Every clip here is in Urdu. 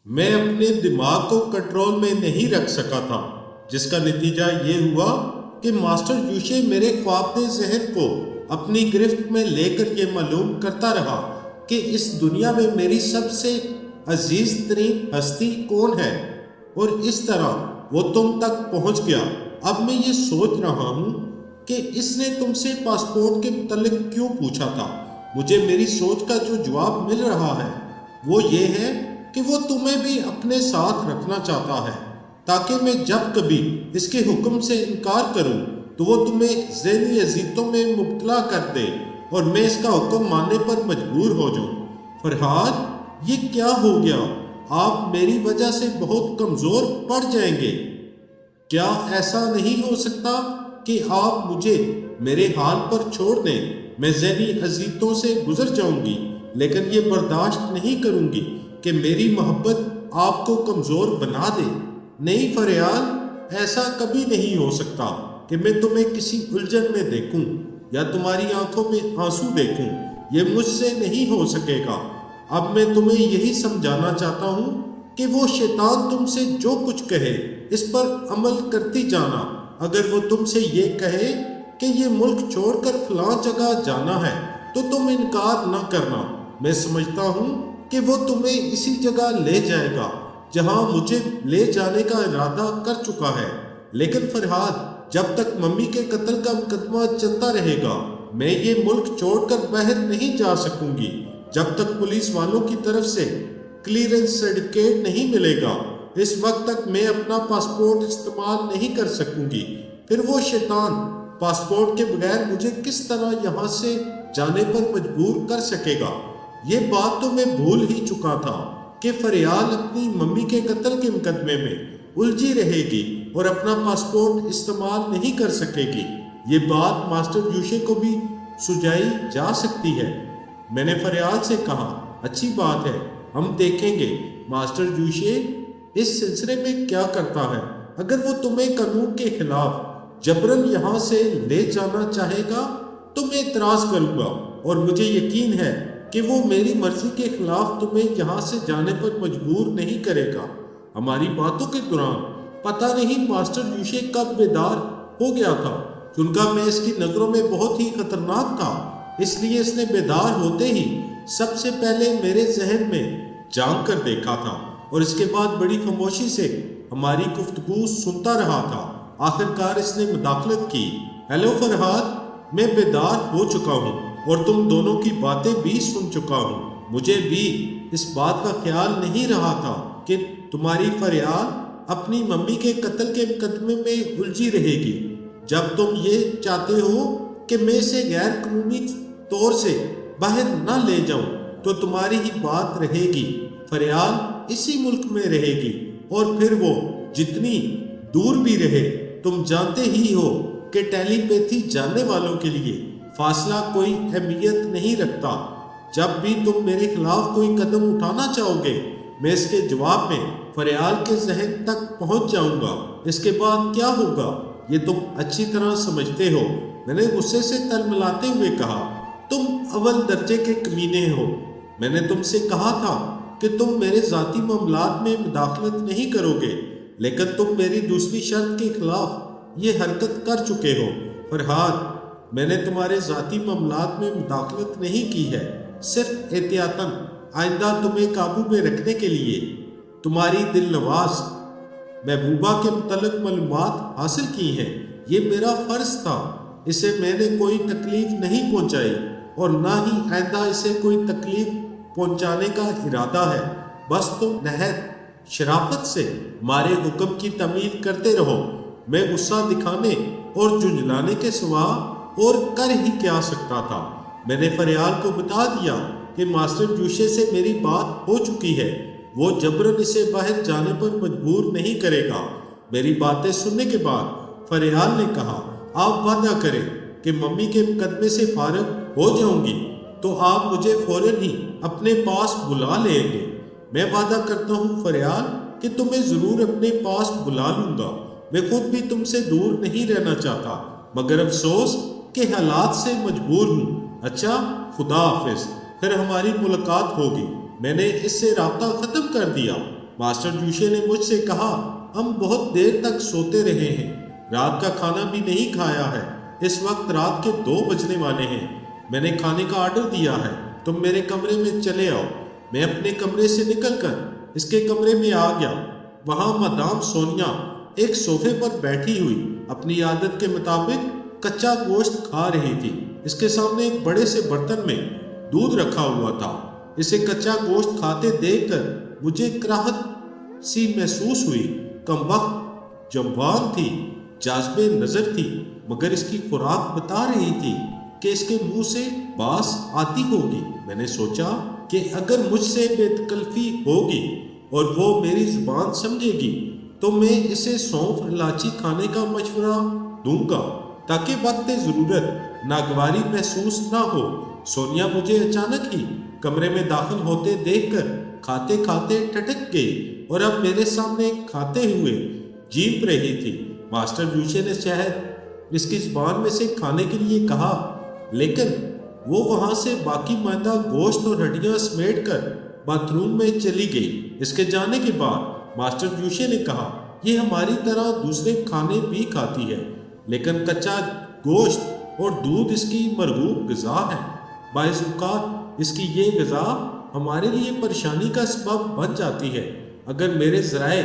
میں اپنے دماغ کو کنٹرول میں نہیں رکھ سکا تھا، جس کا نتیجہ یہ ہوا کہ ماسٹر یوشے میرے خواب ذہن کو اپنی گرفت میں لے کر یہ معلوم کرتا رہا کہ اس دنیا میں میری سب سے عزیز ترین ہستی کون ہے، اور اس طرح وہ تم تک پہنچ گیا۔ اب میں یہ سوچ رہا ہوں کہ اس نے تم سے پاسپورٹ کے متعلق کیوں پوچھا تھا۔ مجھے میری سوچ کا جو جواب مل رہا ہے وہ یہ ہے کہ وہ تمہیں بھی اپنے ساتھ رکھنا چاہتا ہے، تاکہ میں جب کبھی اس کے حکم سے انکار کروں تو وہ تمہیں ذہنی اذیتوں میں مبتلا کر دے اور میں اس کا حکم ماننے پر مجبور ہو جاؤں۔ فرحاد، یہ کیا ہو گیا؟ آپ میری وجہ سے بہت کمزور پڑ جائیں گے۔ کیا ایسا نہیں ہو سکتا کہ آپ مجھے میرے حال پر چھوڑ دیں؟ میں ذہنی اذیتوں سے گزر جاؤں گی، لیکن یہ برداشت نہیں کروں گی کہ میری محبت آپ کو کمزور بنا دے۔ نہیں فریال، ایسا کبھی نہیں ہو سکتا کہ میں تمہیں کسی الجھن میں دیکھوں یا تمہاری آنکھوں میں آنسو دیکھوں۔ یہ مجھ سے نہیں ہو سکے گا۔ اب میں تمہیں یہی سمجھانا چاہتا ہوں کہ وہ شیطان تم سے جو کچھ کہے اس پر عمل کرتی جانا۔ اگر وہ تم سے یہ کہے کہ یہ ملک چھوڑ کر فلاں جگہ جانا ہے تو تم انکار نہ کرنا۔ میں سمجھتا ہوں کہ وہ تمہیں اسی جگہ لے جائے گا جہاں مجھے لے جانے کا ارادہ کر چکا ہے۔ لیکن فرحاد، جب تک ممی کے قتل کا مقدمہ چلتا رہے گا میں یہ ملک چھوڑ کر باہر نہیں جا سکوں گی۔ جب تک پولیس والوں کی طرف سے کلیئرنس سرٹیفکیٹ نہیں ملے گا اس وقت تک میں اپنا پاسپورٹ استعمال نہیں کر سکوں گی۔ پھر وہ شیطان پاسپورٹ کے بغیر مجھے کس طرح یہاں سے جانے پر مجبور کر سکے گا؟ یہ بات تو میں بھول ہی چکا تھا کہ فریال اپنی ممی کے قتل کے مقدمے میں الجھی رہے گی اور اپنا پاسپورٹ استعمال نہیں کر سکے گی۔ یہ بات ماسٹر یوشے کو بھی سجائی جا سکتی ہے۔ میں نے فریال سے کہا، اچھی بات ہے، ہم دیکھیں گے ماسٹر یوشے اس سلسلے میں کیا کرتا ہے۔ اگر وہ تمہیں قانون کے خلاف جبرن یہاں سے لے جانا چاہے گا تو میں اعتراض کروں گا، اور مجھے یقین ہے کہ وہ میری مرضی کے خلاف تمہیں یہاں سے جانے پر مجبور نہیں کرے گا۔ ہماری باتوں کے دوران پتہ نہیں ماسٹر یوشے کب بیدار ہو گیا تھا، چونکہ میں اس کی نظروں میں بہت ہی خطرناک تھا، اس لیے اس نے بیدار ہوتے ہی سب سے پہلے میرے ذہن میں جھانک کر دیکھا تھا اور اس کے بعد بڑی خاموشی سے ہماری گفتگو سنتا رہا تھا۔ آخر کار اس نے مداخلت کی، ہیلو فرحاد، میں بیدار ہو چکا ہوں اور تم دونوں کی باتیں بھی سن چکا ہوں۔ مجھے بھی اس بات کا خیال نہیں رہا تھا کہ تمہاری فریال اپنی ممی کے قتل کے مقدمے میں الجھی رہے گی۔ جب تم یہ چاہتے ہو کہ میں اسے غیر قانونی طور سے باہر نہ لے جاؤں تو تمہاری ہی بات رہے گی۔ فریال اسی ملک میں رہے گی، اور پھر وہ جتنی دور بھی رہے تم جانتے ہی ہو کہ ٹیلی پیتھی جاننے والوں کے لیے فاصلہ کوئی اہمیت نہیں رکھتا۔ جب بھی تم میرے خلاف کوئی قدم اٹھانا چاہو گے میں اس کے جواب میں فریال کے ذہن تک پہنچ جاؤں گا۔ اس کے بعد کیا ہوگا یہ تم اچھی طرح سمجھتے ہو۔ میں نے غصے سے تلملاتے ہوئے کہا، تم اول درجے کے کمینے ہو۔ میں نے تم سے کہا تھا کہ تم میرے ذاتی معاملات میں مداخلت نہیں کرو گے، لیکن تم میری دوسری شرط کے خلاف یہ حرکت کر چکے ہو۔ فرحاد، میں نے تمہارے ذاتی معاملات میں مداخلت نہیں کی ہے، صرف احتیاطاً آئندہ تمہیں قابو میں رکھنے کے لیے۔ تمہاری دل نواز محبوبہ کے متعلق معلومات حاصل کی ہیں، یہ میرا فرض تھا۔ اسے میں نے کوئی تکلیف نہیں پہنچائی اور نہ ہی آئندہ اسے کوئی تکلیف پہنچانے کا ارادہ ہے۔ بس تم نہایت شرافت سے ہمارے حکم کی تعمیل کرتے رہو۔ میں غصہ دکھانے اور جھنجھلانے کے سوا اور کر ہی کیا سکتا تھا۔ میں نے فریال کو بتا دیا کہ ماسٹر یوشے سے میری بات ہو چکی ہے، وہ جبرن اسے باہر جانے پر مجبور نہیں کرے گا۔ میری باتیں سننے کے بعد فریال نے کہا، آپ وعدہ کریں کہ ممی کے مقدمے سے فارغ ہو جاؤں گی تو آپ مجھے فوراً ہی اپنے پاس بلا لیں گے۔ میں وعدہ کرتا ہوں فریال کہ تمہیں ضرور اپنے پاس بلا لوں گا۔ میں خود بھی تم سے دور نہیں رہنا چاہتا، مگر افسوس کہ حالات سے مجبور ہوں۔ اچھا، خدا حافظ، پھر ہماری ملاقات ہوگی۔ میں نے اس سے رابطہ ختم کر دیا۔ ماسٹر جوشے نے مجھ سے کہا، ہم بہت دیر تک سوتے رہے ہیں، رات کا کھانا بھی نہیں کھایا ہے، اس وقت رات کے 2 بجنے والے ہیں۔ میں نے کھانے کا آرڈر دیا ہے، تم میرے کمرے میں چلے آؤ۔ میں اپنے کمرے سے نکل کر اس کے کمرے میں آ گیا۔ وہاں مدام سونیا ایک صوفے پر بیٹھی ہوئی اپنی عادت کے مطابق کچا گوشت کھا رہی تھی۔ اس کے سامنے ایک بڑے سے برتن میں دودھ رکھا ہوا تھا۔ اسے کچا گوشت کھاتے دیکھ کر مجھے کراہت سی محسوس ہوئی۔ کم وقت جوان تھی، جاذب نظر تھی، مگر اس کی خوراک بتا رہی تھی کہ اس کے منہ سے باس آتی ہوگی۔ میں نے سوچا کہ اگر مجھ سے بے تکلفی ہوگی اور وہ میری زبان سمجھے گی تو میں اسے سونف الائچی کھانے کا مشورہ دوں گا تاکہ وقت ضرورت ناگواری محسوس نہ ہو۔ سونیا مجھے اچانک ہی کمرے میں داخل ہوتے دیکھ کر کھاتے کھاتے ٹھٹک گئی اور اب میرے سامنے کھاتے ہوئے جیپ رہی تھی۔ ماسٹر جوشے نے شاید اس کی زبان میں سے کھانے کے لیے کہا، لیکن وہ وہاں سے باقی ماندہ گوشت اور ہڈیاں سمیٹ کر باتھ روم میں چلی گئی۔ اس کے جانے کے بعد ماسٹر جوشے نے کہا، یہ ہماری طرح دوسرے کھانے بھی کھاتی ہے، لیکن کچا گوشت اور دودھ اس کی مرغوب غذا ہے۔ بعض اوقات اس کی یہ غذا ہمارے لیے پریشانی کا سبب بن جاتی ہے۔ اگر میرے ذرائع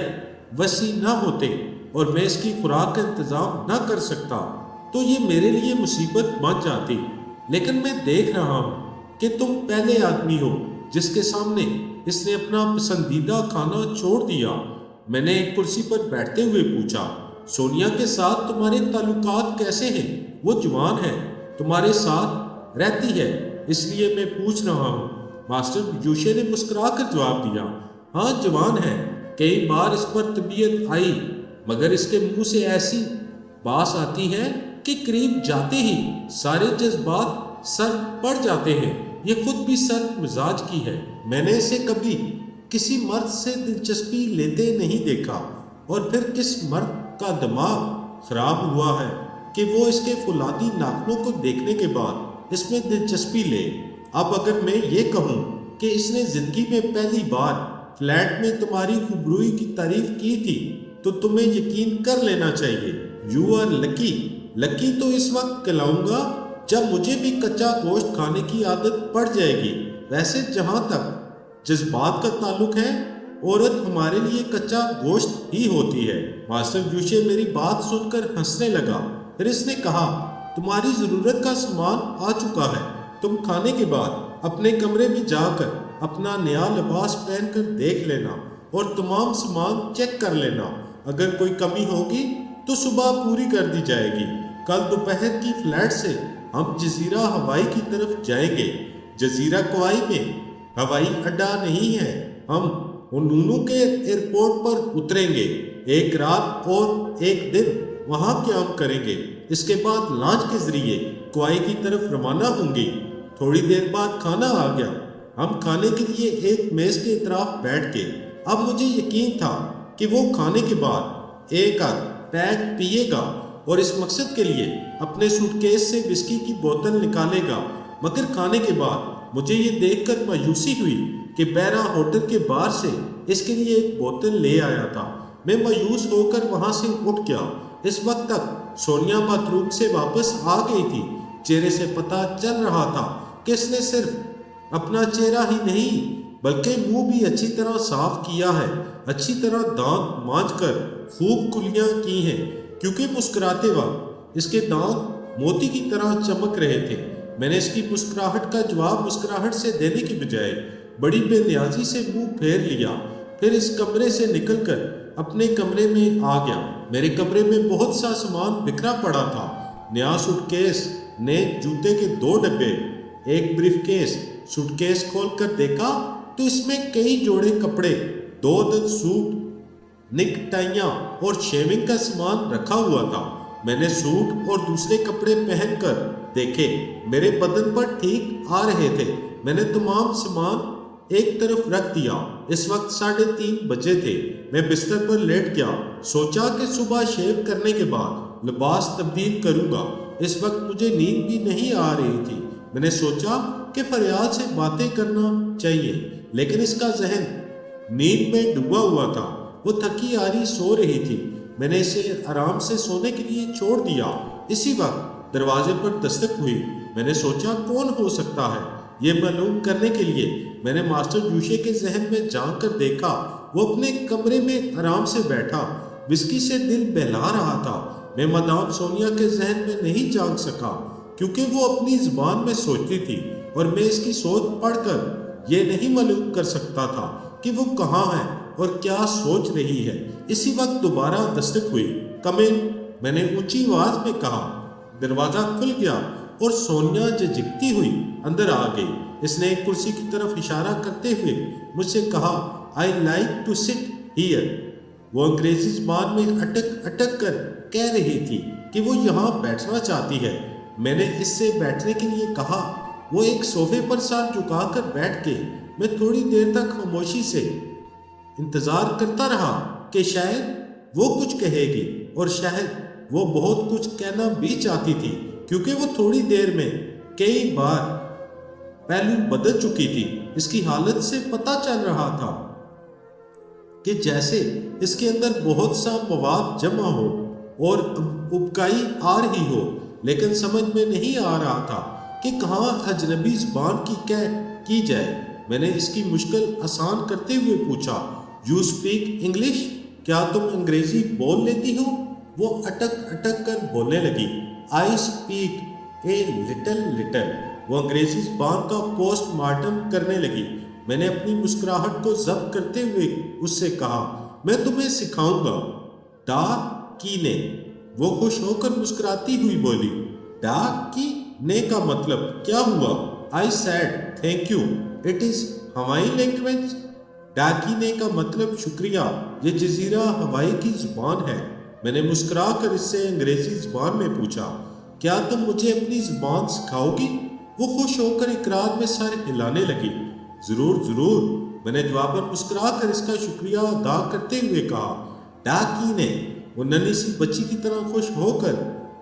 وسیع نہ ہوتے اور میں اس کی خوراک کا انتظام نہ کر سکتا تو یہ میرے لیے مصیبت بن جاتی، لیکن میں دیکھ رہا ہوں کہ تم پہلے آدمی ہو جس کے سامنے اس نے اپنا پسندیدہ کھانا چھوڑ دیا۔ میں نے ایک کرسی پر بیٹھتے ہوئے پوچھا، سونیا کے ساتھ تمہارے تعلقات کیسے ہیں؟ وہ جوان ہے، تمہارے ساتھ رہتی ہے، اس لیے میں پوچھ رہا ہوں۔ ماسٹر جوشے نے مسکرا کر جواب دیا، ہاں جوان ہے، کئی بار اس پر طبیعت آئی، مگر اس کے منہ سے ایسی باس آتی ہے کہ قریب جاتے ہی سارے جذبات سرد پڑ جاتے ہیں۔ یہ خود بھی سرد مزاج کی ہے۔ میں نے اسے کبھی کسی مرد سے دلچسپی لیتے نہیں دیکھا، اور پھر کس مرد کا دماغ خراب ہوا ہے کہ وہ اس کے فولادی ناخنوں کو دیکھنے کے بعد اس میں دلچسپی لے۔ اب اگر میں یہ کہوں کہ اس نے زندگی میں پہلی بار فلیٹ میں تمہاری خوبروئی کی تعریف کی تھی تو تمہیں یقین کر لینا چاہیے۔ You are lucky. لکی تو اس وقت کہلاؤں گا جب مجھے بھی کچا گوشت کھانے کی عادت پڑ جائے گی۔ ویسے جہاں تک جذبات کا تعلق ہے، عورت ہمارے لیے کچا گوشت ہی ہوتی ہے۔ ماسٹر جوشے میری بات سن کر ہنسنے لگا، پھر اس نے کہا، تمہاری ضرورت کا سامان آ چکا ہے، تم کھانے کے بعد اپنے کمرے میں جا کر اپنا نیا لباس پہن کر دیکھ لینا اور تمام سامان چیک کر لینا۔ اگر کوئی کمی ہوگی تو صبح پوری کر دی جائے گی۔ کل دوپہر کی فلائٹ سے ہم جزیرہ ہوائی کی طرف جائیں گے۔ جزیرہ کوائی میں ہوائی اڈا نہیں ہے، ہم ہونولولو کے ایئرپورٹ پر اتریں گے، ایک رات اور ایک دن وہاں قیام کریں گے، اس کے بعد لانچ کے ذریعے کوائی کی طرف روانہ ہوں گے۔ تھوڑی دیر بعد کھانا آ گیا، ہم کھانے کے لیے ایک میز کے اطراف بیٹھ گئے۔ اب مجھے یقین تھا کہ وہ کھانے کے بعد ایک آدھ پیک پیے گا اور اس مقصد کے لیے اپنے سوٹ کیس سے وسکی کی بوتل نکالے گا، مگر کھانے کے بعد مجھے یہ دیکھ کر مایوسی ہوئی کہ بیرا ہوٹل کے باہر سے اس کے لیے ایک بوتل لے آیا تھا۔ میں مایوس ہو کر وہاں سے اٹھ گیا۔ اس وقت تک سونیا باتھ روم سے واپس آ گئی تھی۔ چہرے سے پتہ چل رہا تھا کہ اس نے صرف اپنا چہرہ ہی نہیں بلکہ منہ بھی اچھی طرح صاف کیا ہے، اچھی طرح دانت مانج کر خوب کلیاں کی ہیں، کیونکہ مسکراتے وقت اس کے دانت موتی کی طرح چمک رہے تھے۔ میں نے اس کی مسکراہٹ کا جواب مسکراہٹ سے دینے کی بجائے بڑی بے نیازی سے منہ پھیر لیا، پھر اس کمرے سے نکل کر اپنے کمرے میں آ گیا۔ میرے کمرے میں بہت سا سامان بکھرا پڑا تھا، نیا سوٹ کیس، نئے جوتے کے 2 ڈبے، ایک بریف کیس۔ سوٹ کیس کھول کر دیکھا تو اس میں کئی جوڑے کپڑے، 2 عدد سوٹ، نک ٹائیاں اور شیونگ کا سامان رکھا ہوا تھا۔ میں نے سوٹ اور دوسرے کپڑے پہن کر دیکھے، میرے بدن پر ٹھیک آ رہے تھے۔ میں نے تمام سامان ایک طرف رکھ دیا۔ اس وقت 3:30 بجے تھے۔ میں بستر پر لیٹ گیا، سوچا کہ صبح شیو کرنے کے بعد لباس تبدیل کروں گا۔ اس وقت مجھے نیند بھی نہیں آ رہی تھی۔ میں نے سوچا کہ فریال سے باتیں کرنا چاہیے، لیکن اس کا ذہن نیند میں ڈوبا ہوا تھا۔ وہ تھکی آری سو رہی تھی۔ میں نے اسے آرام سے سونے کے لیے چھوڑ دیا۔ اسی وقت دروازے پر دستک ہوئی۔ میں نے سوچا کون ہو سکتا ہے؟ یہ معلوم کرنے کے لیے میں نے ماسٹر یوشے کے ذہن میں جھانک کر دیکھا۔ وہ اپنے کمرے میں آرام سے بیٹھا وسکی سے دل بہلا رہا تھا۔ میں مدام سونیا کے ذہن میں نہیں جھانک سکا کیونکہ وہ اپنی زبان میں سوچتی تھی اور میں اس کی سوچ پڑھ کر یہ نہیں معلوم کر سکتا تھا کہ وہ کہاں ہے اور کیا سوچ رہی ہے۔ اسی وقت دوبارہ دستک ہوئی۔ کم ان، میں نے اونچی آواز میں کہا۔ دروازہ کھل گیا اور سونیا جھجکتی ہوئی اندر آ گئی۔ اس نے ایک کرسی کی طرف اشارہ کرتے ہوئے مجھ سے کہا، "I like to sit here." وہ انگریزی زبان میں اٹک اٹک کر کہہ رہی تھی کہ وہ یہاں بیٹھنا چاہتی ہے۔ میں نے اس سے بیٹھنے کے لیے کہا۔ وہ ایک صوفے پر سر جھکا کر بیٹھ گئی۔ میں تھوڑی دیر تک خاموشی سے انتظار کرتا رہا کہ شاید وہ کچھ کہے گی، اور شاید وہ بہت کچھ کہنا بھی چاہتی تھی کیونکہ وہ تھوڑی دیر میں کئی بار پہلو بدل چکی تھی۔ اس کی حالت سے پتہ چل رہا تھا کہ جیسے اس کے اندر بہت سا مواد جمع ہو اور ابکائی آ رہی ہو، لیکن سمجھ میں نہیں آ رہا تھا کہ کہاں اجنبی زبان کی جائے۔ میں نے اس کی مشکل آسان کرتے ہوئے پوچھا، "یو اسپیک انگلش؟ کیا تم انگریزی بول لیتی ہو؟" وہ اٹک اٹک کر بولنے لگی، "آئی اسپیک اے لٹل۔ وہ انگریزی زبان کا پوسٹ مارٹم کرنے لگی۔ میں نے اپنی مسکراہٹ کو ضبط کرتے ہوئے اس سے کہا، "میں تمہیں سکھاؤں گا۔ ڈا کی نے۔" وہ خوش ہو کر مسکراتی ہوئی بولی، "ڈا کی نے کا مطلب کیا ہوا؟" I said, "Thank you. It is Hawaii language." ڈاکینے کا مطلب شکریہ، یہ جزیرہ ہوائی کی زبان ہے۔ میں نے مسکرا کر اس سے انگریزی زبان میں پوچھا، "کیا تم مجھے اپنی زبان سکھاؤ گی؟" وہ خوش ہو کر اقرار میں سر ہلانے لگی۔ "ضرور ضرور." میں نے جواباً مسکرا کر اس کا شکریہ ادا کرتے ہوئے کہا۔ ڈاکینے، وہ ننھی سی بچی کی طرح خوش ہو کر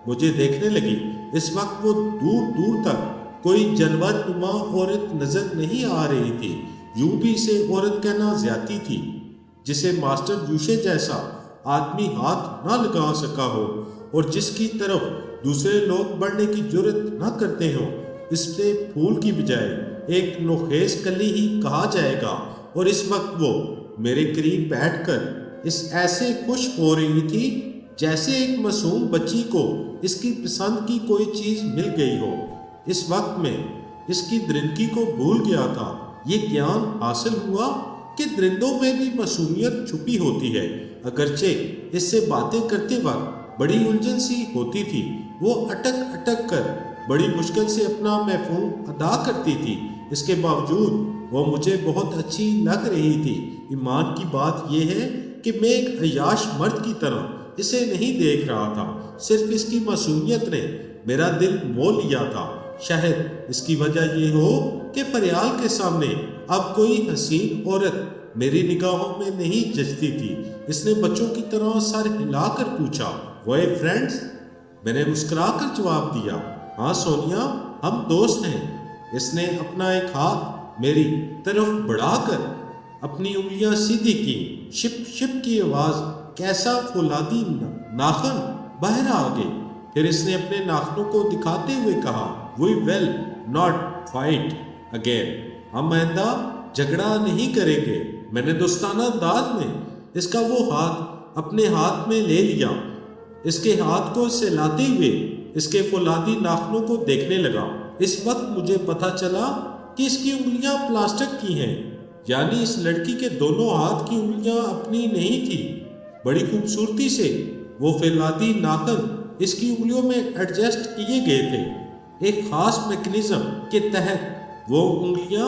مجھے دیکھنے لگی۔ اس وقت وہ دور دور تک کوئی جانور نما عورت نظر نہیں آ رہی تھی۔ یوں بھی اسے عورت کہنا زیادتی تھی، جسے ماسٹر یوشے جیسا آدمی ہاتھ نہ لگا سکا ہو اور جس کی طرف دوسرے لوگ بڑھنے کی جرت نہ کرتے ہوں۔ اس سے پھول کی بجائے ایک نوخیز کلی ہی کہا جائے گا، اور اس وقت وہ میرے قریب بیٹھ کر اس ایسے خوش ہو رہی تھی جیسے ایک معصوم بچی کو اس کی پسند کی کوئی چیز مل گئی ہو۔ اس وقت میں اس کی درندگی کو بھول گیا تھا۔ یہ گیان حاصل ہوا کہ درندوں میں بھی معصومیت چھپی ہوتی ہے، اگرچہ اس سے باتیں کرتے وقت بڑی الجھن سی ہوتی تھی۔ وہ اٹک اٹک کر بڑی مشکل سے اپنا مفہوم ادا کرتی تھی۔ اس کے باوجود وہ مجھے بہت اچھی لگ رہی تھی۔ ایمان کی بات یہ ہے کہ میں ایک عیاش مرد کی طرح اسے نہیں دیکھ رہا تھا، صرف اس کی معصومیت نے میرا دل مول لیا تھا۔ شاید اس کی وجہ یہ ہو کہ فریال کے سامنے اب کوئی حسین عورت میری نگاہوں میں نہیں جچتی تھی۔ اس نے بچوں کی طرح سر ہلا کر پوچھا، "بوائے فرینڈز؟" میں نے مسکرا کر جواب دیا، "ہاں سونیا، ہم دوست ہیں۔" اس نے اپنا ایک ہاتھ میری طرف بڑھا کر اپنی انگلیاں سیدھی کی۔ شپ شپ کی آواز، کیسا فولادی ناخن باہر آ گئے۔ پھر اس نے اپنے ناخنوں کو دکھاتے ہوئے کہا، "We will not fight again." ہم آئندہ جھگڑا نہیں کریں گے۔ میں نے دوستانہ انداز میں اس کا وہ ہاتھ اپنے ہاتھ میں لے لیا، اس کے ہاتھ کو سہلاتے ہوئے اس کے فولادی ناخنوں کو دیکھنے لگا۔ اس وقت مجھے پتہ چلا کہ اس کی انگلیاں پلاسٹک کی ہیں، یعنی اس لڑکی کے دونوں ہاتھ کی انگلیاں اپنی نہیں تھی۔ بڑی خوبصورتی سے وہ فولادی ناخن اس کی انگلیوں میں ایڈجسٹ کیے گئے تھے۔ ایک خاص میکینزم کے تحت وہ انگلیاں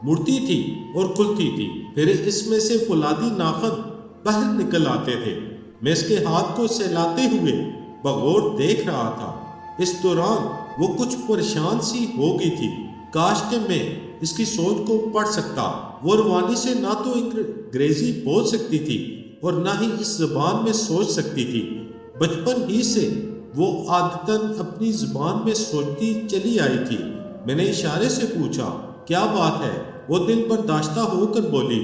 مڑتی تھی اور کھلتی تھی، پھر اس میں سے فولادی ناخن باہر نکل آتے تھے۔ میں اس کے ہاتھ کو سہلاتے ہوئے بغور دیکھ رہا تھا۔ اس دوران وہ کچھ پریشان سی ہو گئی تھی۔ کاش کہ میں اس کی سوچ کو پڑھ سکتا۔ وہ روانی سے نہ تو انگریزی بول سکتی تھی اور نہ ہی اس زبان میں سوچ سکتی تھی۔ بچپن ہی سے وہ عادتاً اپنی زبان میں سوچتی چلی آئی تھی۔ میں نے اشارے سے پوچھا، "کیا بات ہے؟" وہ دل برداشتہ ہو کر بولی،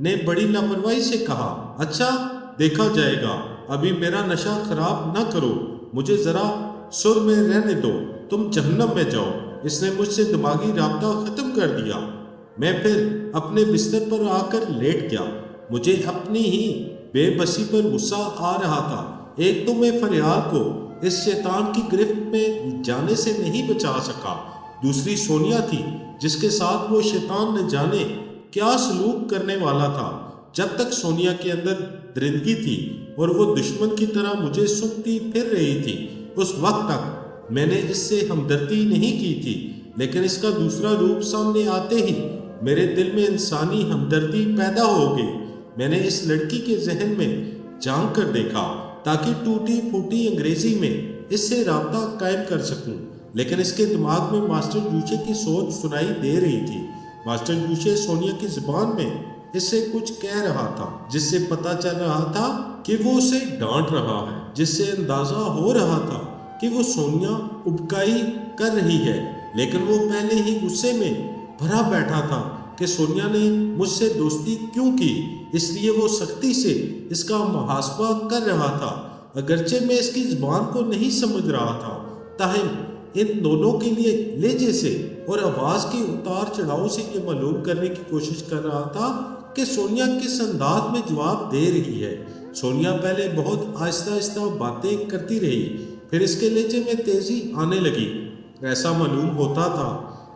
نے بڑی لاپرواہی سے کہا، اچھا دیکھا جائے گا، ابھی میرا نشہ خراب نہ کرو، مجھے ذرا سر میں رہنے دو، تم جہنم میں جاؤ۔ اس نے مجھ سے دماغی رابطہ ختم کر دیا۔ میں پھر اپنے بستر پر آ کر لیٹ گیا۔ مجھے اپنی ہی بے بسی پر غصہ آ رہا تھا۔ ایک تو میں فریال کو اس شیطان کی گرفت میں جانے سے نہیں بچا سکا، دوسری سونیا تھی جس کے ساتھ وہ شیطان نہ جانے کیا سلوک کرنے والا تھا۔ جب تک سونیا کے اندر درندگی تھی اور وہ دشمن کی طرح مجھے سونگتی پھر رہی تھی، اس وقت تک میں نے اس سے ہمدردی نہیں کی تھی، لیکن اس کا دوسرا روپ سامنے آتے ہی میرے دل میں انسانی ہمدردی پیدا ہو گئی۔ میں نے اس لڑکی کے ذہن میں جھانک کر دیکھا تاکہ ٹوٹی پھوٹی انگریزی میں اس سے رابطہ قائم کر سکوں، لیکن اس کے دماغ میں ماسٹر یوشے کی سوچ سنائی دے رہی تھی۔ ماسٹر یوشے سونیا کی زبان میں اس سے کچھ کہہ رہا تھا، جس سے پتہ چل رہا تھا کہ وہ اسے ڈانٹ رہا ہے، جس سے اندازہ ہو رہا تھا کہ وہ سونیا ابکائی کر رہی ہے، لیکن وہ پہلے ہی غصے میں بھرا بیٹھا تھا کہ سونیا نے مجھ سے دوستی کیوں کی، اس لیے وہ سختی سے اس کا محاسبہ کر رہا تھا۔ اگرچہ میں اس کی زبان کو نہیں سمجھ رہا تھا، تاہم ان دونوں کے لیے لہجے سے اور آواز کے اتار چڑھاؤ سے یہ معلوم کرنے کی کوشش کر رہا تھا کہ سونیا کس انداز میں جواب دے رہی ہے۔ سونیا پہلے بہت آہستہ آہستہ باتیں کرتی رہی، پھر اس کے لہجے میں تیزی آنے لگی۔ ایسا معلوم ہوتا تھا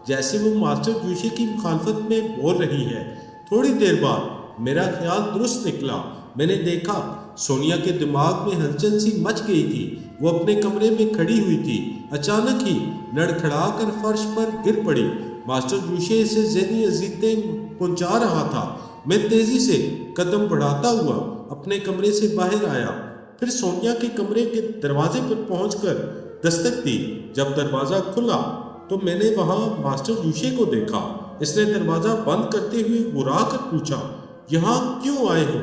جیسے وہ ماسٹر یوشے کی مخالفت میں بول رہی ہے۔ تھوڑی دیر بعد میرا خیال درست نکلا۔ میں نے دیکھا سونیا کے دماغ میں ہلچل سی مچ گئی تھی۔ وہ اپنے کمرے میں کھڑی ہوئی تھی، اچانک ہی لڑکھڑا کر فرش پر گر پڑی۔ ماسٹر یوشے اسے ذہنی اذیتیں پہنچا رہا تھا۔ میں تیزی سے قدم بڑھاتا ہوا اپنے کمرے سے باہر آیا، پھر سونیا کے کمرے کے دروازے پر پہنچ کر دستک دی۔ جب دروازہ کھلا تو میں نے وہاں ماسٹر یوشے کو دیکھا۔ اس نے دروازہ بند کرتے ہوئے برا کر پوچھا، یہاں کیوں آئے ہو؟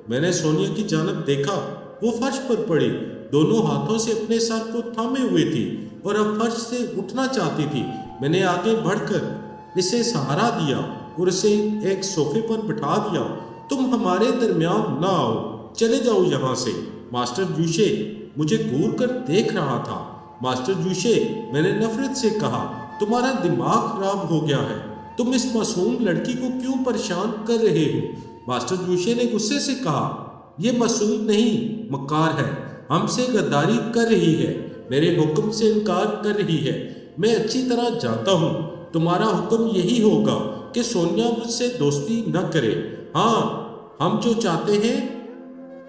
میں نے سونیا کی جانب دیکھا، وہ فرش پر پڑی، دونوں ہاتھوں سے اپنے سر کو تھامے ہوئے تھی اور اب فرش سے اٹھنا چاہتی تھی۔ میں نے آگے بڑھ کر اسے سہارا دیا اور اسے ایک صوفے پر بٹھا دیا۔ تم ہمارے درمیان نہ آؤ، چلے جاؤ یہاں سے۔ ماسٹر یوشے مجھے گھور کر دیکھ رہا تھا۔ ماسٹر یوشے، میں نے نفرت سے کہا، تمہارا دماغ خراب ہو گیا ہے، تم اس معصوم لڑکی کو کیوں پریشان کر رہے ہو؟ ماسٹر یوشے نے غصے سے کہا، یہ معصوم نہیں، مکار ہے، ہم سے غداری کر رہی ہے، میرے حکم سے انکار کر رہی ہے۔ میں اچھی طرح جانتا ہوں تمہارا حکم یہی ہوگا کہ سونیا مجھ سے دوستی نہ کرے۔ ہاں، ہم جو چاہتے ہیں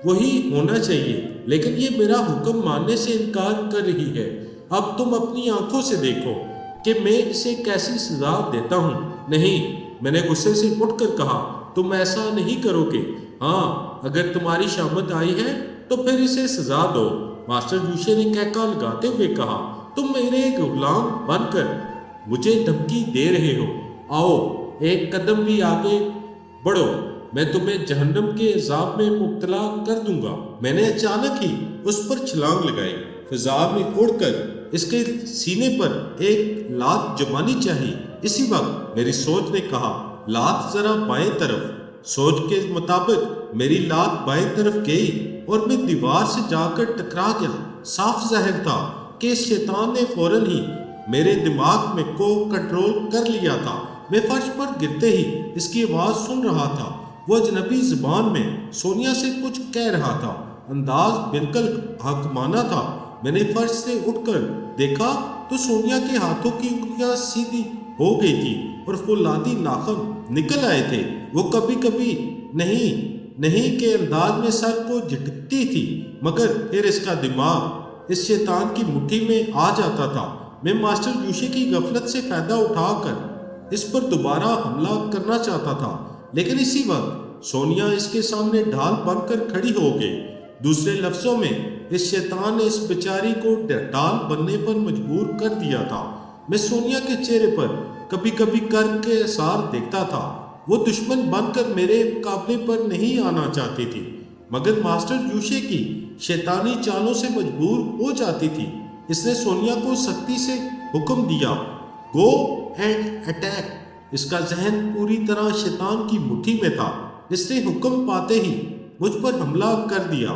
وہی ہونا چاہیے، لیکن یہ میرا حکم ماننے سے انکار کر رہی ہے۔ اب تم اپنی آنکھوں سے دیکھو کہ میں اسے کیسی سزا دیتا ہوں۔ نہیں، میں نے غصے سے اٹھ کر کہا، تم ایسا نہیں کرو گے۔ ہاں، اگر تمہاری شامت آئی ہے تو پھر اسے سزا دو۔ ماسٹر یوشے نے کہکا لگاتے ہوئے کہا، تم میرے غلام بن کر مجھے دھمکی دے رہے ہو؟ آؤ، ایک قدم بھی آگے بڑھو، میں تمہیں جہنم کے عذاب میں مبتلا کر دوں گا۔ میں نے اچانک ہی اس پر چھلانگ لگائی، فضا میں اڑ کر اس کے سینے پر ایک لات جمانی چاہیے۔ اسی وقت میری سوچ نے کہا، لات ذرا بائیں طرف۔ سوچ کے مطابق میری لات بائیں طرف گئی اور میں دیوار سے جا کر ٹکرا گیا۔ صاف ظاہر تھا کہ اس شیطان نے فوراً ہی میرے دماغ میں کو کنٹرول کر لیا تھا۔ میں فرش پر گرتے ہی اس کی آواز سن رہا تھا۔ وہ اجنبی زبان میں سونیا سے کچھ کہہ رہا تھا، انداز بالکل حاکمانہ تھا۔ میں نے فرش سے اٹھ کر دیکھا تو سونیا کے ہاتھوں کی انگلیاں سیدھی ہو گئی تھی اور فولادی ناخن نکل آئے تھے۔ وہ کبھی کبھی نہیں کے انداز میں سر کو جھٹکتی تھی، مگر پھر اس کا دماغ اس شیطان کی مٹھی میں آ جاتا تھا۔ میں ماسٹر یوشے کی غفلت سے فائدہ اٹھا کر اس پر دوبارہ حملہ کرنا چاہتا تھا، لیکن اسی وقت سونیا اس کے سامنے ڈھال بن کر کھڑی ہو گئی۔ دوسرے لفظوں میں اس شیطان نے اس بیچاری کو ڈھال بننے پر مجبور کر دیا تھا۔ میں سونیا کے چہرے پر کبھی کبھی کرب کے اثار دیکھتا تھا۔ وہ دشمن بن کر میرے مقابلے پر نہیں آنا چاہتی تھی، مگر ماسٹر یوشے کی شیطانی چالوں سے مجبور ہو جاتی تھی۔ اس نے سونیا کو سختی سے حکم دیا، گو اینڈ اٹیک۔ اس کا ذہن پوری طرح شیطان کی مٹھی میں تھا۔ اس نے حکم پاتے ہی مجھ پر حملہ کر دیا۔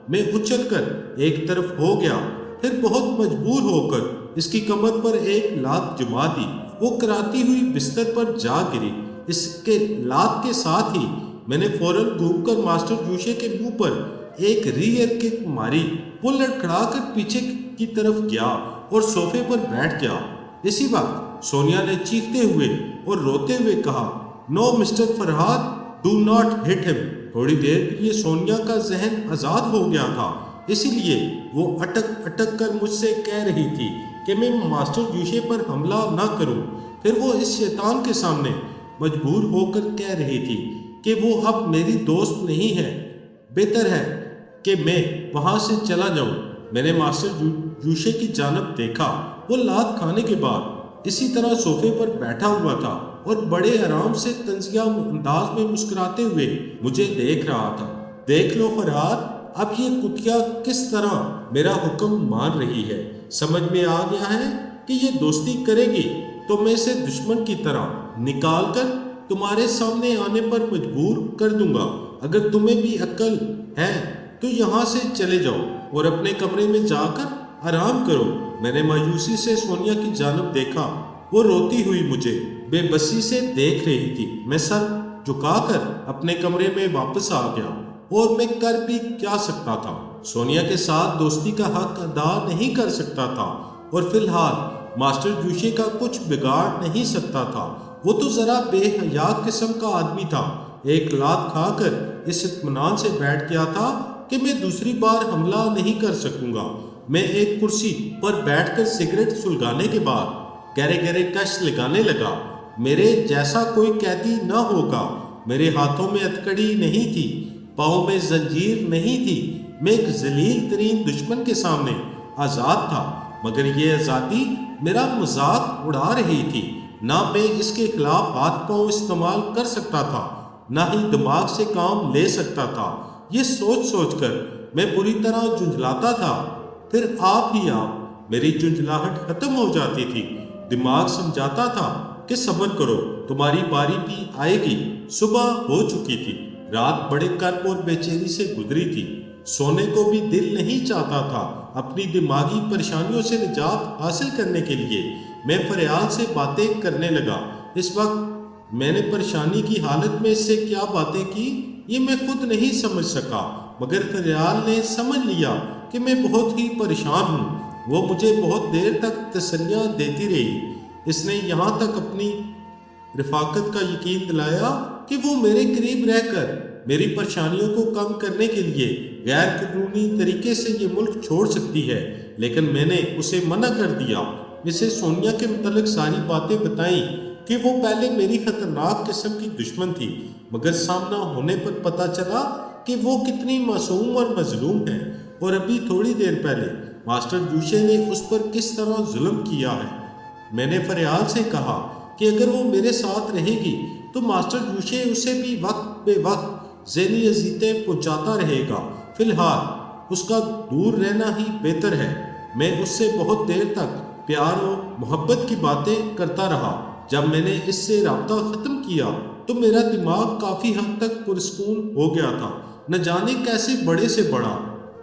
میں اچھل کر ایک طرف ہو گیا، پھر بہت مجبور ہو کر اس کی کمر پر ایک لات جما دی۔ وہ کراتی ہوئی بستر پر جا گری۔ اس کے لات کے ساتھ ہی میں نے فوراً گھوم کر ماسٹر جوشے کے منہ پر ایک ریئر کک ماری۔ وہ لڑکھڑا کر پیچھے کی طرف گیا اور صوفے پر بیٹھ گیا۔ اسی وقت سونیا نے چیختے ہوئے اور روتے ہوئے کہا، "no mister Farhad, do not hit him". تھوڑی دیر کے لیے سونیا کا ذہن آزاد ہو گیا تھا، اسی لیے وہ اٹک اٹک کر مجھ سے کہہ رہی تھی کہ میں ماسٹر جوشے پر حملہ نہ کروں۔ پھر وہ اس شیطان کے سامنے مجبور ہو کر کہہ رہی تھی کہ وہ اب میری دوست نہیں ہے، بہتر ہے کہ میں وہاں سے چلا جاؤں۔ میں نے ماسٹر جوشے کی جانب دیکھا۔ وہ لات کھانے کے بعد اسی طرح صوفے پر بیٹھا ہوا تھا اور بڑے آرام سے طنزیہ انداز میں مسکراتے ہوئے مجھے دیکھ رہا تھا۔ "دیکھ لو فرہاد، اب یہ کتیا کس طرح میرا حکم مان رہی ہے۔ سمجھ میں آ گیا ہے کہ یہ دوستی کرے گی تو میں اسے دشمن کی طرح نکال کر تمہارے سامنے آنے پر مجبور کر دوں گا۔ اگر تمہیں بھی عقل ہے تو یہاں سے چلے جاؤ اور اپنے کمرے میں جا کر آرام کرو"۔ میں نے مایوسی سے سونیا کی جانب دیکھا۔ وہ روتی ہوئی مجھے بے بسی سے دیکھ رہی تھی۔ میں سر جھکا کر اپنے کمرے میں واپس آ گیا، اور میں کر بھی کیا سکتا تھا؟ سونیا کے ساتھ دوستی کا حق ادا نہیں کر سکتا تھا، اور فی الحال ماسٹر جوشے کا کچھ بگاڑ نہیں سکتا تھا۔ وہ تو ذرا بے حیا قسم کا آدمی تھا۔ ایک لات کھا کر اس اطمینان سے بیٹھ گیا تھا کہ میں دوسری بار حملہ نہیں کر سکوں گا۔ میں ایک کرسی پر بیٹھ کر سگریٹ سلگانے کے بعد گہرے گہرے کش لگانے لگا۔ میرے جیسا کوئی قیدی نہ ہوگا۔ میرے ہاتھوں میں ہتھکڑی نہیں تھی، پاؤں میں زنجیر نہیں تھی۔ میں ایک ذلیل ترین دشمن کے سامنے آزاد تھا، مگر یہ آزادی میرا مذاق اڑا رہی تھی۔ نہ میں اس کے خلاف ہاتھ پاؤں استعمال کر سکتا تھا، نہ ہی دماغ سے کام لے سکتا تھا۔ یہ سوچ سوچ کر میں بری طرح جھنجھلاتا تھا۔ پھر آپ ہی آپ میری جھنجھلاہٹ ختم ہو جاتی تھی۔ دماغ سمجھاتا تھا کہ صبر کرو، تمہاری باری بھی آئے گی۔ صبح ہو چکی تھی۔ رات بڑے کرب اور بے چینی سے گزری تھی۔ سونے کو بھی دل نہیں چاہتا تھا۔ اپنی دماغی پریشانیوں سے نجات حاصل کرنے کے لیے میں فریال سے باتیں کرنے لگا۔ اس وقت میں نے پریشانی کی حالت میں اس سے کیا باتیں کی یہ میں خود نہیں سمجھ سکا، مگر فریال نے سمجھ لیا کہ میں بہت ہی پریشان ہوں۔ وہ مجھے بہت دیر تک تسلیاں دیتی رہی۔ اس نے یہاں تک اپنی رفاقت کا یقین دلایا کہ وہ میرے قریب رہ کر میری پریشانیوں کو کم کرنے کے لیے غیر قانونی طریقے سے یہ ملک چھوڑ سکتی ہے، لیکن میں نے اسے منع کر دیا۔ اسے سونیا کے متعلق ساری باتیں بتائیں کہ وہ پہلے میری خطرناک قسم کی دشمن تھی، مگر سامنا ہونے پر پتہ چلا کہ وہ کتنی معصوم اور مظلوم ہے، اور ابھی تھوڑی دیر پہلے ماسٹر جوشے نے اس پر کس طرح ظلم کیا ہے۔ میں نے فریال سے کہا کہ اگر وہ میرے ساتھ رہے گی تو ماسٹر جوشے اسے بھی وقت بے وقت ذہنی اذیتیں پہنچاتا رہے گا۔ فی الحال اس کا دور رہنا ہی بہتر ہے۔ میں اس سے بہت دیر تک پیار و محبت کی باتیں کرتا رہا۔ جب میں نے اس سے رابطہ ختم کیا تو میرا دماغ کافی حد تک پرسکون ہو گیا تھا۔ نہ جانے کیسے بڑے سے بڑا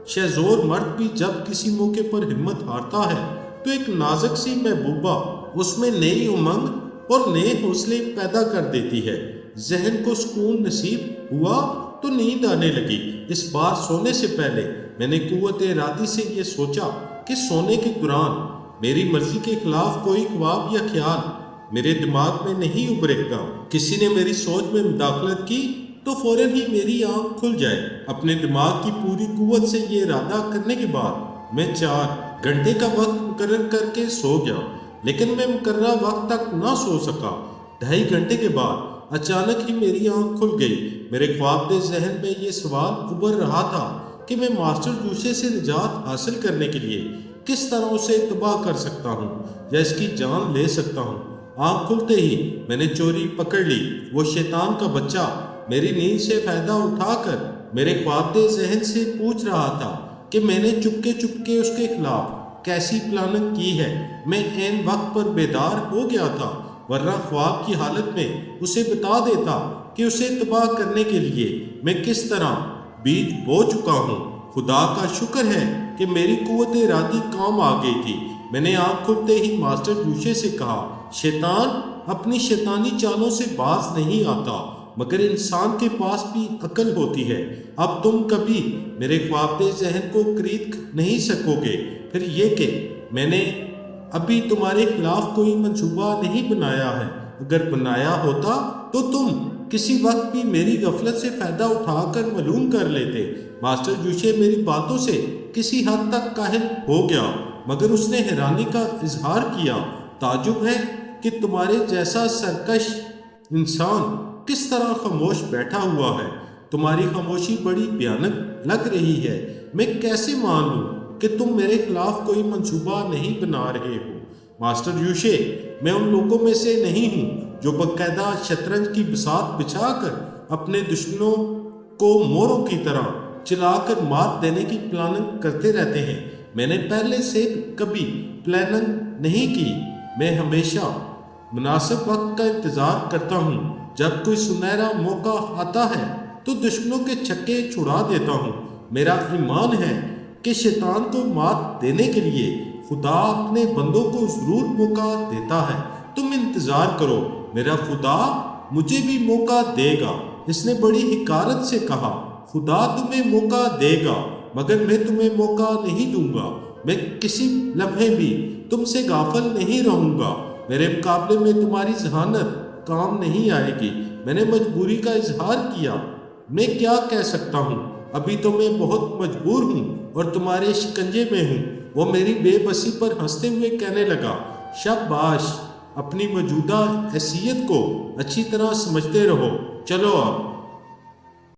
شہزور مرد بھی جب کسی موقع پر ہمت ہارتا ہے تو ایک نازک سی محبوبہ اس میں نئی امنگ اور نئے حوصلے پیدا کر دیتی ہے۔ ذہن کو سکون نصیب ہوا تو نیند آنے لگی۔ اس بار سونے سے پہلے میں نے قوت ارادی سے یہ سوچا کہ سونے کے دوران میری مرضی کے خلاف کوئی خواب یا خیال میرے دماغ میں نہیں ابھرے گا۔ کسی نے میری سوچ میں مداخلت کی تو فوراً ہی میری آنکھ کھل جائے۔ اپنے دماغ کی پوری قوت سے یہ ارادہ کرنے کے بعد میں 4 گھنٹے کا وقت مقرر کر کے سو گیا، لیکن میں مقررہ وقت تک نہ سو سکا۔ 2.5 گھنٹے کے بعد اچانک ہی میری آنکھ کھل گئی۔ میرے خواب دہ ذہن میں یہ سوال ابھر رہا تھا کہ میں ماسٹر جوشے سے نجات حاصل کرنے کے لیے کس طرح اسے تباہ کر سکتا ہوں یا اس کی جان لے سکتا ہوں۔ آنکھ کھلتے ہی میں نے چوری پکڑ لی۔ وہ شیطان کا بچہ میری نیند سے فائدہ اٹھا کر میرے خواب دہ ذہن سے پوچھ رہا تھا کہ میں نے چپکے چپکے اس کے خلاف کیسی پلاننگ کی ہے۔ میں عین وقت پر بیدار ہو گیا تھا، ورنہ خواب کی حالت میں اسے بتا دیتا کہ اسے تباہ کرنے کے لیے میں کس طرح بیج بو چکا ہوں۔ خدا کا شکر ہے کہ میری قوت ارادی کام آ گئی تھی۔ میں نے آنکھ کھلتے ہی ماسٹر یوشے سے کہا، شیطان اپنی شیطانی چالوں سے باز نہیں آتا، مگر انسان کے پاس بھی عقل ہوتی ہے۔ اب تم کبھی میرے خواب ذہن کو خرید نہیں سکو گے۔ پھر یہ کہ میں نے ابھی تمہارے خلاف کوئی منصوبہ نہیں بنایا ہے، اگر بنایا ہوتا تو تم کسی وقت بھی میری غفلت سے فائدہ اٹھا کر معلوم کر لیتے۔ ماسٹر یوشے میری باتوں سے کسی حد تک کاہل ہو گیا، مگر اس نے حیرانی کا اظہار کیا۔ تعجب ہے کہ تمہارے جیسا سرکش انسان کس طرح خاموش بیٹھا ہوا ہے۔ تمہاری خاموشی بڑی بھیانک لگ رہی ہے۔ میں کیسے مان لوں کہ تم میرے خلاف کوئی منصوبہ نہیں بنا رہے ہو؟ ماسٹر یوشے، میں ان لوگوں میں سے نہیں ہوں جو باقاعدہ شطرنج کی بساط بچھا کر اپنے دشمنوں کو موروں کی طرح چلا کر مات دینے کی پلاننگ کرتے رہتے ہیں۔ میں نے پہلے سے کبھی پلاننگ نہیں کی۔ میں ہمیشہ مناسب وقت کا انتظار کرتا ہوں۔ جب کوئی سنہرا موقع آتا ہے تو دشمنوں کے چھکے چھڑا دیتا ہوں۔ میرا ایمان ہے کہ شیطان کو مات دینے کے لیے خدا اپنے بندوں کو ضرور موقع دیتا ہے۔ تم انتظار کرو، میرا خدا مجھے بھی موقع دے گا۔ اس نے بڑی حقارت سے کہا، خدا تمہیں موقع دے گا، مگر میں تمہیں موقع نہیں دوں گا۔ میں کسی لمحے بھی تم سے غافل نہیں رہوں گا۔ میرے مقابلے میں تمہاری ذہانت کام نہیں آئے گی۔ میں نے مجبوری کا اظہار کیا۔ میں کیا کہہ سکتا ہوں؟ ابھی تو میں بہت مجبور ہوں اور تمہارے شکنجے میں ہوں۔ وہ میری بے بسی پر ہنستے ہوئے کہنے لگا، شاباش، اپنی موجودہ حیثیت کو اچھی طرح سمجھتے رہو۔ چلو اب